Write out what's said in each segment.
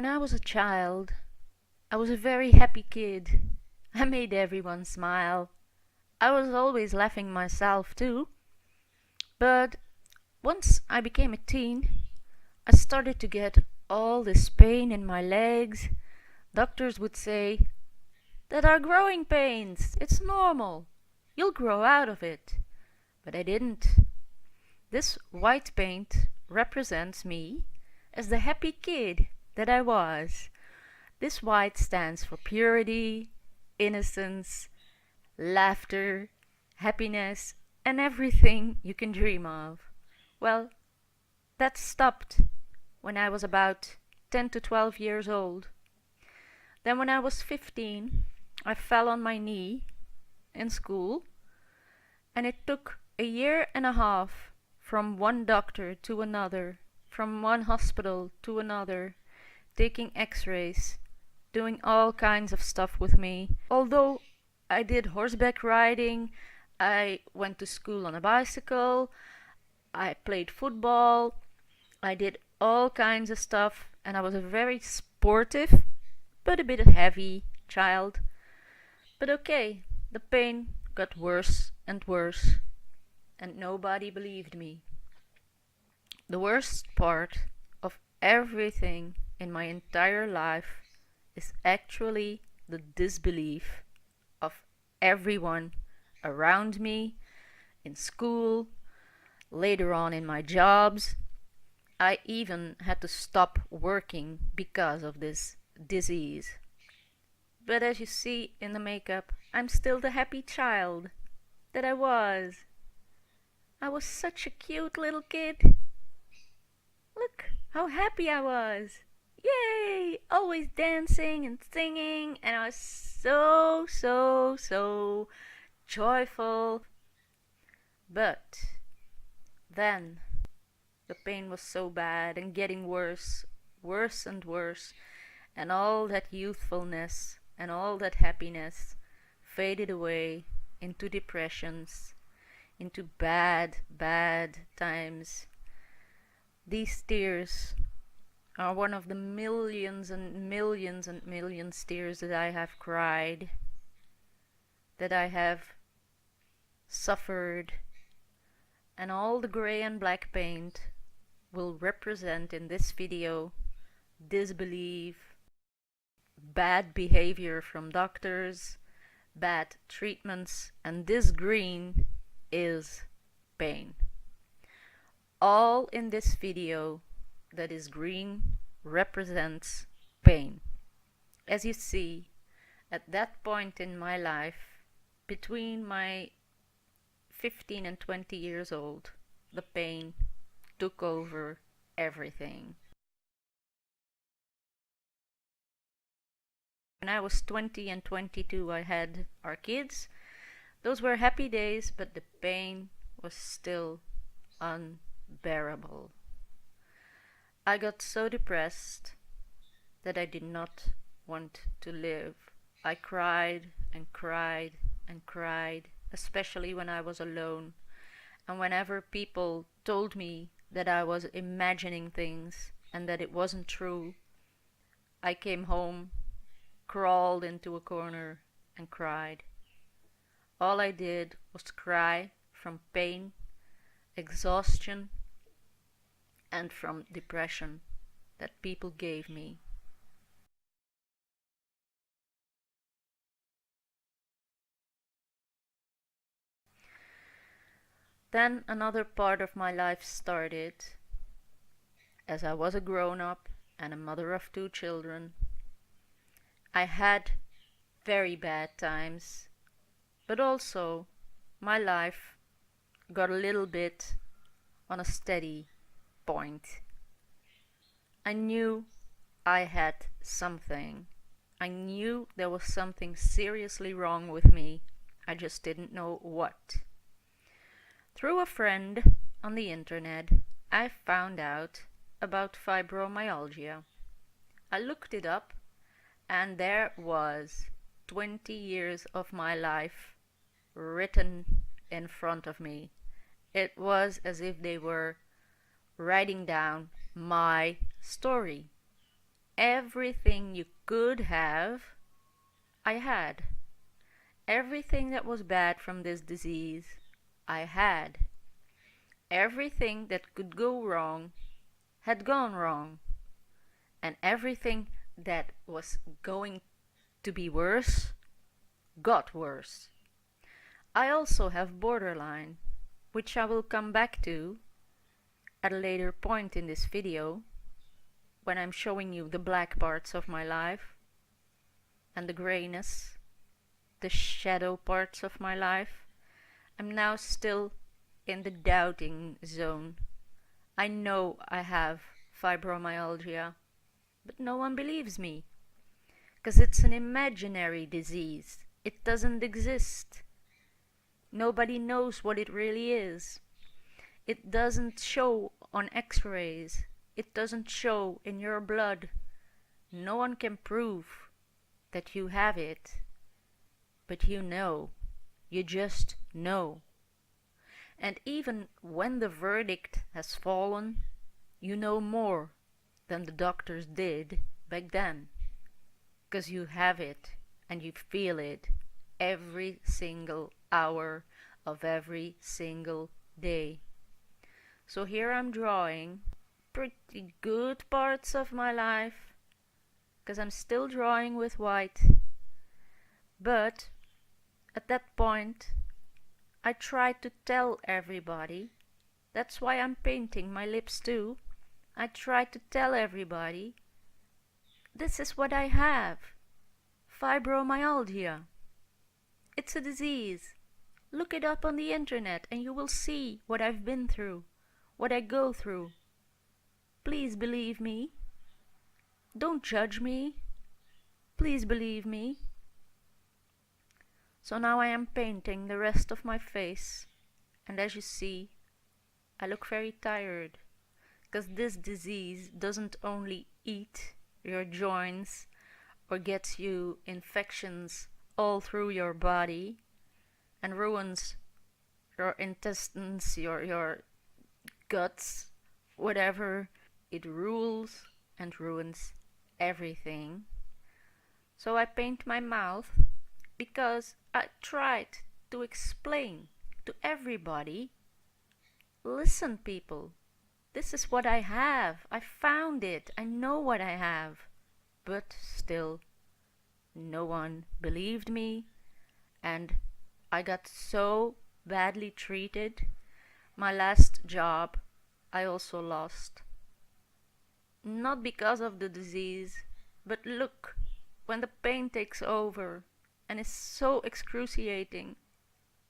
When I was a child, I was a very happy kid. I made everyone smile. I was always laughing myself too. But once I became a teen, I started to get all this pain in my legs. Doctors would say, "That are growing pains. It's normal. You'll grow out of it." But I didn't. This white paint represents me as the happy kid that I was. This white stands for purity, innocence, laughter, happiness, and everything you can dream of. Well, that stopped when I was about 10 to 12 years old. Then when I was 15, I fell on my knee in school, and it took a year and a half from one doctor to another, from one hospital to another, taking x-rays, doing all kinds of stuff with me. Although I did horseback riding, I went to school on a bicycle, I played football, I did all kinds of stuff, and I was a very sportive but a bit heavy child. But okay, the pain got worse and worse, and nobody believed me. The worst part of everything in my entire life is actually the disbelief of everyone around me, in school, later on in my jobs. I even had to stop working because of this disease. But as you see in the makeup, I'm still the happy child that I was. I was such a cute little kid. Look how happy I was. Yay! Always dancing and singing, and I was so joyful. But then the pain was so bad and getting worse, worse and worse, and all that youthfulness and all that happiness faded away into depressions, into bad times. These tears are one of the millions and millions and millions tears that I have cried, that I have suffered, and all the gray and black paint will represent in this video disbelief, bad behavior from doctors, bad treatments, and this green is pain. All in this video that is green represents pain. As you see, at that point in my life, between my 15 and 20 years old, the pain took over everything. When I was 20 and 22, I had our kids. Those were happy days, but the pain was still unbearable. I got so depressed that I did not want to live. I cried and cried and cried, especially when I was alone, and whenever people told me that I was imagining things and that it wasn't true, I came home, crawled into a corner and cried. All I did was cry from pain, exhaustion, and from depression that people gave me. Then another part of my life started. As I was a grown-up and a mother of 2 children, I had very bad times, but also my life got a little bit on a steady point. I knew I had something. I knew there was something seriously wrong with me. I just didn't know what. Through a friend on the internet, I found out about fibromyalgia. I looked it up, and there was 20 years of my life written in front of me. It was as if they were writing down my story. Everything you could have, I had. Everything that was bad from this disease, I had. Everything that could go wrong had gone wrong. And everything that was going to be worse got worse. I also have borderline, which I will come back to at a later point in this video, when I'm showing you the black parts of my life and the grayness, the shadow parts of my life. I'm now still in the doubting zone. I know I have fibromyalgia, but no one believes me, because it's an imaginary disease. It doesn't exist. Nobody knows what it really is. It doesn't show on x-rays. It doesn't show in your blood. No one can prove that you have it. But you know. You just know. And even when the verdict has fallen, you know more than the doctors did back then. 'Cause you have it and you feel it every single hour of every single day. So here I'm drawing pretty good parts of my life, 'cause I'm still drawing with white. But at that point I tried to tell everybody. That's why I'm painting my lips too. I tried to tell everybody, this is what I have. Fibromyalgia. It's a disease. Look it up on the internet and you will see what I've been through, what I go through. Please believe me. Don't judge me. Please believe me. So now I am painting the rest of my face, and as you see, I look very tired, because this disease doesn't only eat your joints or gets you infections all through your body and ruins your intestines, your guts, whatever. It rules and ruins everything. So I paint my mouth because I tried to explain to everybody, listen people, this is what I have. I found it. I know what I have. But still, no one believed me, and I got so badly treated. My last job I also lost. Not because of the disease, but look, when the pain takes over and is so excruciating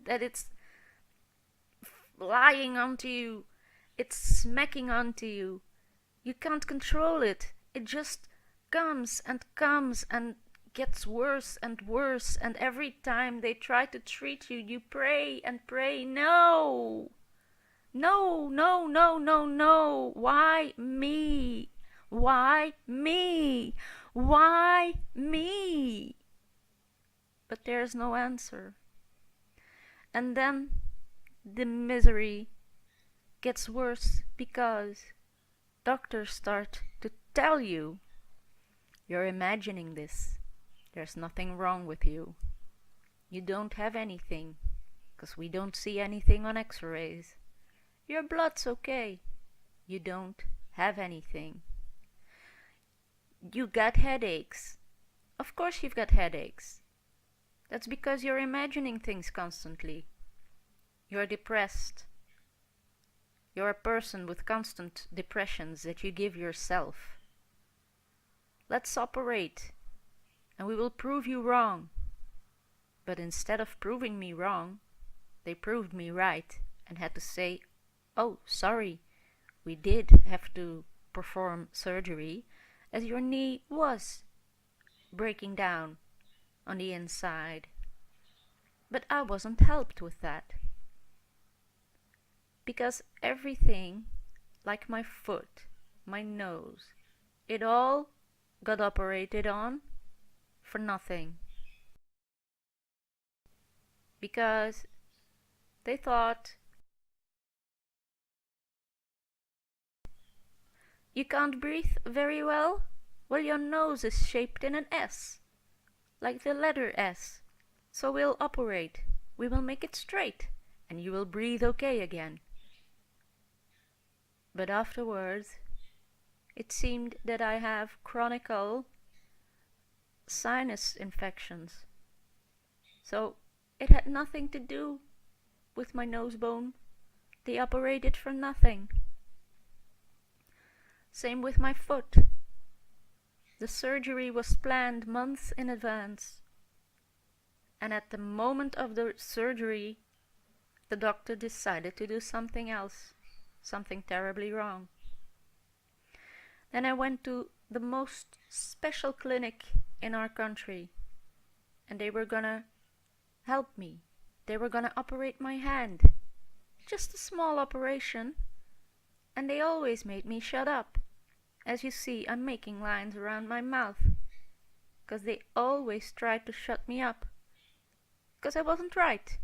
that it's lying onto you, it's smacking onto you, you can't control it. It just comes and gets worse and worse, and every time they try to treat you, you pray and pray, no! No, no, no, no, no! Why me? Why me? Why me? But there's no answer. And then the misery gets worse because doctors start to tell you, you're imagining this. There's nothing wrong with you. You don't have anything, because we don't see anything on x-rays. Your blood's okay. You don't have anything. You got headaches. Of course you've got headaches. That's because you're imagining things constantly. You're depressed. You're a person with constant depressions that you give yourself. Let's operate, and we will prove you wrong. But instead of proving me wrong, they proved me right and had to say, oh, sorry, we did have to perform surgery as your knee was breaking down on the inside. But I wasn't helped with that. Because everything, like my foot, my nose, it all got operated on for nothing. Because they thought, you can't breathe very well? Well, your nose is shaped in an S, like the letter S. So we'll operate. We will make it straight, and you will breathe okay again. But afterwards, it seemed that I have chronic sinus infections. So it had nothing to do with my nose bone. They operated for nothing. Same with my foot. The surgery was planned months in advance. And at the moment of the surgery, the doctor decided to do something else, something terribly wrong. Then I went to the most special clinic in our country, and they were gonna help me. They were gonna operate my hand. Just a small operation, and they always made me shut up. As you see, I'm making lines around my mouth, 'cause they always tried to shut me up, 'cause I wasn't right.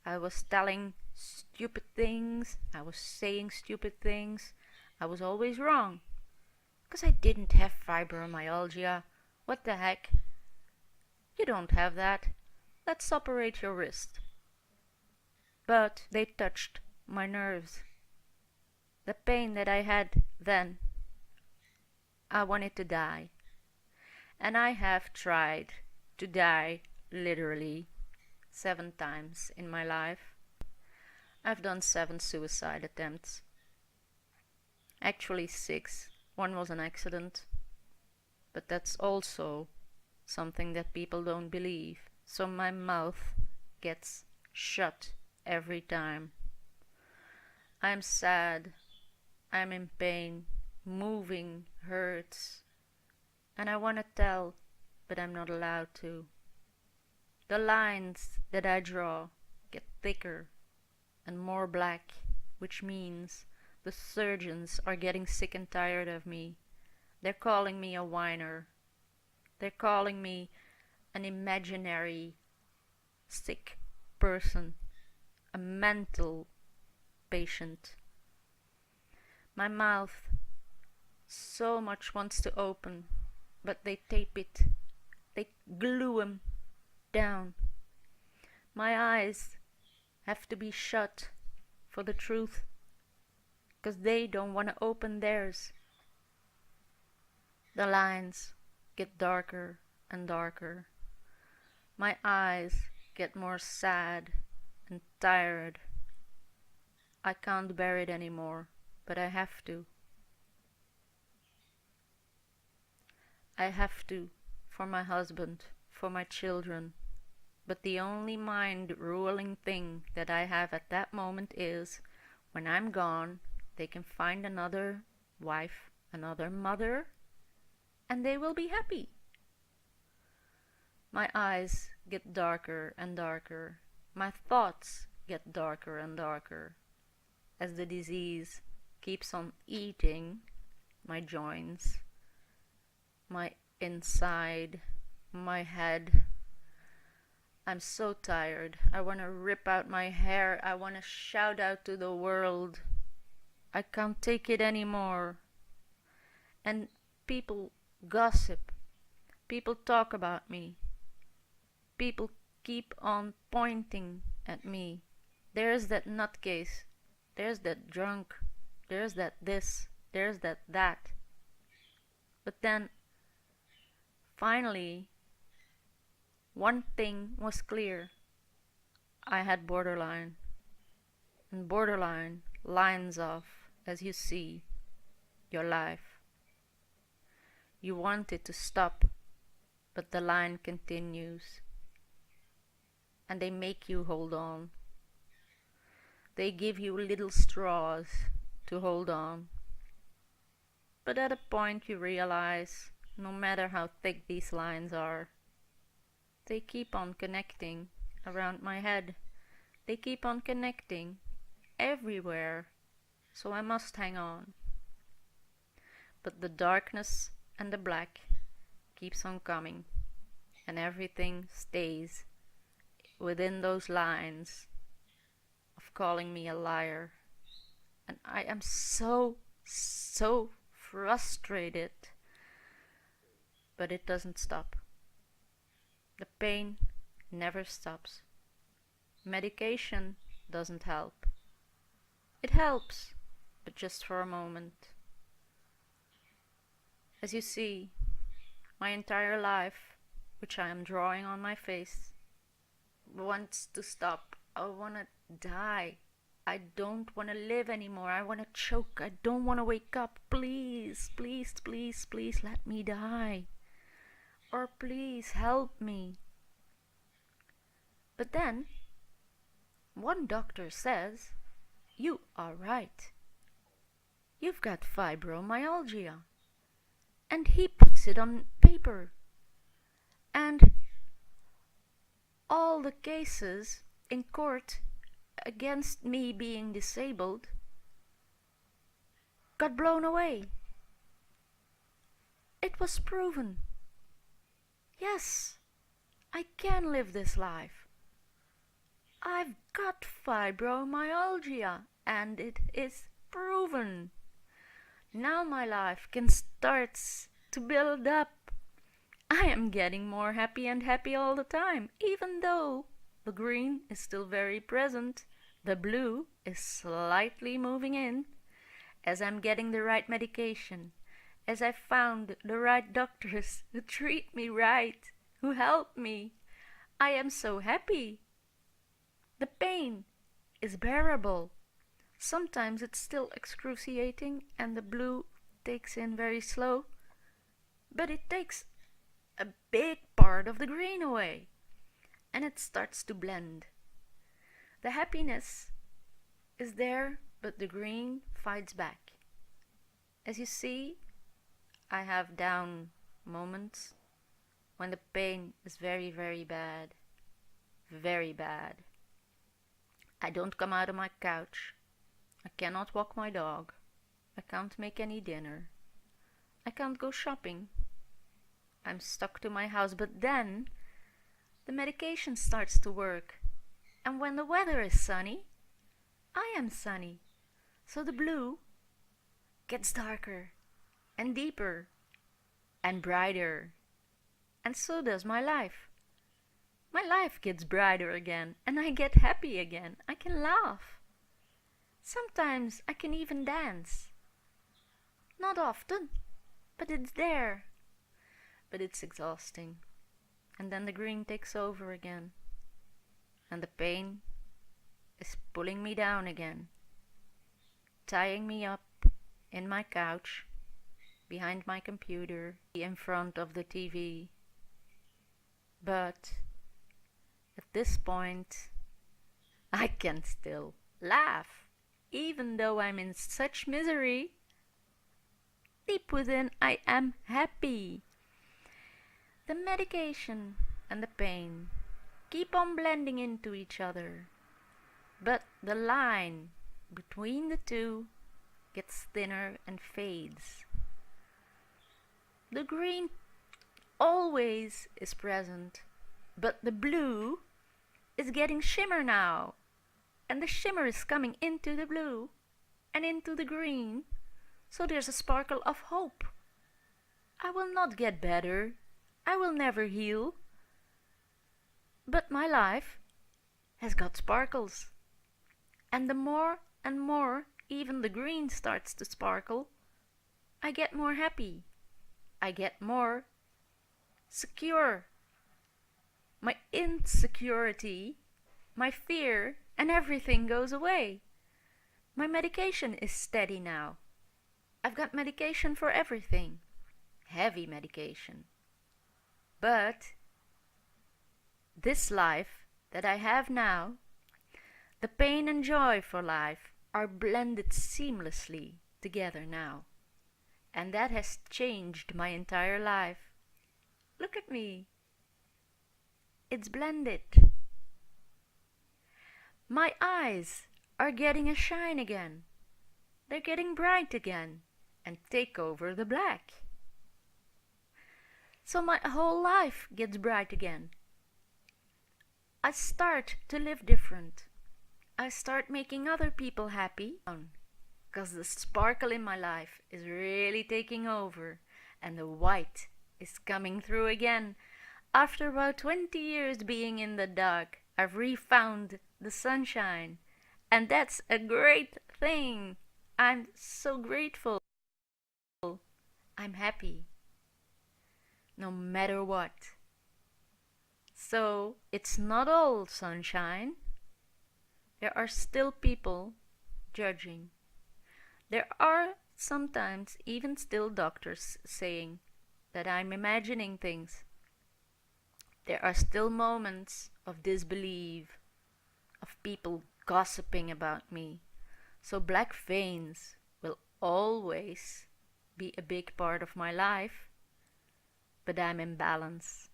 I was telling stupid things, I was saying stupid things, I was always wrong, 'cause I didn't have fibromyalgia. What the heck? You don't have that. Let's operate your wrist. But they touched my nerves. The pain that I had then, I wanted to die. And I have tried to die literally 7 times in my life. I've done 7 suicide attempts. Actually 6. One was an accident. But that's also something that people don't believe. So my mouth gets shut every time. I'm sad. I'm in pain. Moving hurts. And I want to tell, but I'm not allowed to. The lines that I draw get thicker and more black, which means the surgeons are getting sick and tired of me. They're calling me a whiner. They're calling me an imaginary sick person, a mental patient. My mouth so much wants to open, but they tape it. They glue 'em down. My eyes have to be shut for the truth, 'cause they don't want to open theirs. The lines get darker and darker. My eyes get more sad and tired. I can't bear it anymore, but I have to. I have to, for my husband, for my children. But the only mind-ruling thing that I have at that moment is, when I'm gone, they can find another wife, another mother, and they will be happy. My eyes get darker and darker. My thoughts get darker and darker as the disease keeps on eating my joints, my inside, my head. I'm so tired. I want to rip out my hair. I want to shout out to the world. I can't take it anymore. And people gossip. People talk about me. People keep on pointing at me. There's that nutcase. There's that drunk. There's that this. There's that. But then, finally, one thing was clear. I had borderline. And borderline lines off, as you see, your life. You want it to stop, but the line continues. And they make you hold on. They give you little straws to hold on. But at a point you realize, no matter how thick these lines are, they keep on connecting around my head. They keep on connecting everywhere, so I must hang on. But the darkness and the black keeps on coming, and everything stays within those lines of calling me a liar. And I am so frustrated. but it doesn't stop. The pain never stops. Medication doesn't help. It helps, but just for a moment. As you see, my entire life, which I am drawing on my face, wants to stop. I want to die. I don't want to live anymore. I want to choke. I don't want to wake up. Please, please, please, please let me die. Or please help me. But then, one doctor says, you are right. You've got fibromyalgia. And he puts it on paper. And all the cases in court against me being disabled got blown away. It was proven. Yes, I can live this life. I've got fibromyalgia and it is proven. Now my life can start to build up. I am getting more happy and happy all the time, even though the green is still very present. The blue is slightly moving in as I'm getting the right medication, as I found the right doctors who treat me right, who help me. I am so happy. The pain is bearable. Sometimes it's still excruciating and the blue takes in very slow, but it takes a big part of the green away and it starts to blend. The happiness is there, but the green fights back. As you see, I have down moments when the pain is very, very bad. Very bad. I don't come out of my couch. I cannot walk my dog. I can't make any dinner. I can't go shopping. I'm stuck to my house, but then the medication starts to work. And when the weather is sunny, I am sunny. So the blue gets darker and deeper and brighter. And so does my life. My life gets brighter again and I get happy again. I can laugh. Sometimes I can even dance. Not often, but it's there. But it's exhausting. And then the green takes over again. And the pain is pulling me down again. Tying me up in my couch, behind my computer, in front of the TV. But at this point, I can still laugh. Even though I'm in such misery, deep within I am happy. The medication and the pain keep on blending into each other, but the line between the two gets thinner and fades. The green always is present, but the blue is getting shimmer now. And the shimmer is coming into the blue and into the green, so there's a sparkle of hope. I will not get better. I will never heal. But my life has got sparkles. And the more and more even the green starts to sparkle, I get more happy. I get more secure. My insecurity, my fear, and everything goes away. My medication is steady now. I've got medication for everything. Heavy medication. But this life that I have now, the pain and joy for life are blended seamlessly together now. And that has changed my entire life. Look at me. It's blended. My eyes are getting a shine again. They're getting bright again and take over the black. So my whole life gets bright again. I start to live different. I start making other people happy because the sparkle in my life is really taking over and the white is coming through again. After about 20 years being in the dark, I've refound the sunshine. And that's a great thing. I'm so grateful. I'm happy, no matter what. So it's not all sunshine. There are still people judging. There are sometimes even still doctors saying that I'm imagining things. There are still moments of disbelief, of people gossiping about me. So black veins will always be a big part of my life, but I'm in balance.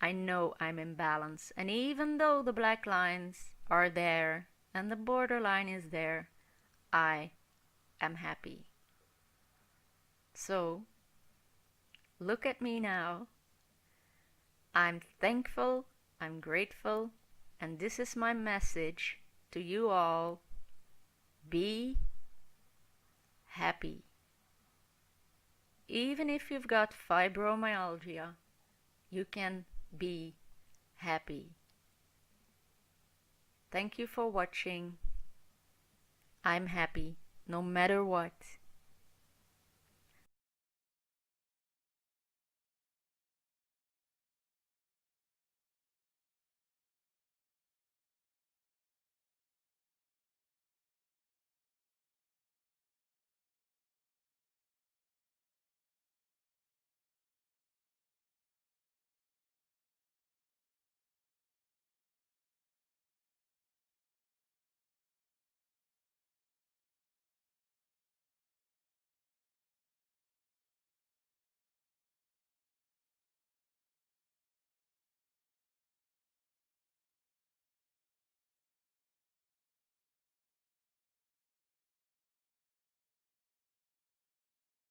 I know I'm in balance, and even though the black lines are there and the borderline is there, I am happy. So, look at me now. I'm thankful, I'm grateful, and this is my message to you all. Be happy. Even if you've got fibromyalgia, you can be happy. Thank you for watching. I'm happy no matter what.